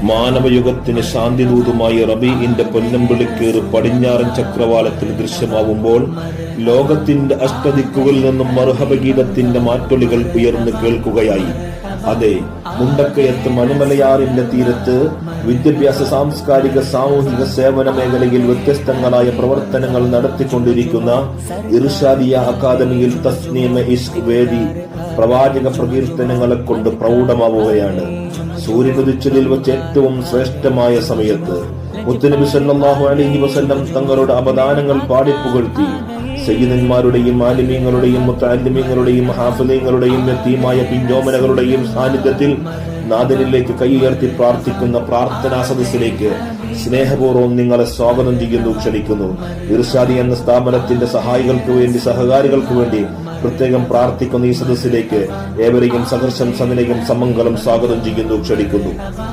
മാനവയുഗത്തിന് ശാന്തിദൂതുമായി റബീഇന്റെ പൊന്നമ്പിളിക്കേറ് പടിഞ്ഞാറൻ ചക്രവാളത്തിൽ ദൃശ്യമാവുമ്പോൾ ലോകത്തിന്റെ അഷ്ടദിക്കുകളിൽ നിന്നും മർഹബഗീതത്തിന്റെ മാറ്റൊലികൾ ഉയർന്നു കേൾക്കുകയായി. അതെ, മുണ്ടക്കയത്ത് മണിമലയാറിന്റെ തീരത്ത് വിദ്യാഭ്യാസ, സാംസ്കാരിക, സാമൂഹിക സേവന മേഖലയിൽ വ്യത്യസ്തങ്ങളായ പ്രവർത്തനങ്ങൾ നടത്തിക്കൊണ്ടിരിക്കുന്ന ഇർഷാദിയ അക്കാദമിയിൽ തസ്നീമ ഇശ്ഖ് വേദി പ്രവാചക പ്രകീർത്തനങ്ങളെ കൊണ്ട് പ്രൗഢമാവുകയാണ്. സൂര്യനുദിച്ചതിൽ വെച്ച് ഏറ്റവും ശ്രേഷ്ഠമായ സമയത്ത് മുത്തുനബി സല്ലല്ലാഹു അലൈഹി വസല്ലം തങ്ങളുടെ അപദാനങ്ങൾ പാടിപ്പുകഴ്ത്തി സയ്യിദന്മാരുടെയും ആലിമീങ്ങളുടെയും മുത്തഅല്ലിമീങ്ങളുടെയും ഹാഫിളീങ്ങളുടെയും യതീമായ പിഞ്ചോമനകളുടെയും സാന്നിധ്യത്തിൽ നാഥനിലേക്ക് കൈയുയർത്തി പ്രാർത്ഥിക്കുന്ന പ്രാർത്ഥനാ സദസ്സിലേക്ക് സ്നേഹപൂർവ്വം നിങ്ങളെ സ്വാഗതം ചെയ്യുന്നു, ക്ഷണിക്കുന്നു. ഇർഷാദി എന്ന സ്ഥാപനത്തിന്റെ സഹായികൾക്ക് വേണ്ടി, സഹകാരികൾക്ക് വേണ്ടി പ്രത്യേകം പ്രാർത്ഥിക്കുന്ന ഈ സദസ്സിലേക്ക് ഏവരെയും സഹർഷം, സവിനയം, സമംഗലം സ്വാഗതം ചെയ്യുന്നു, ക്ഷണിക്കുന്നു.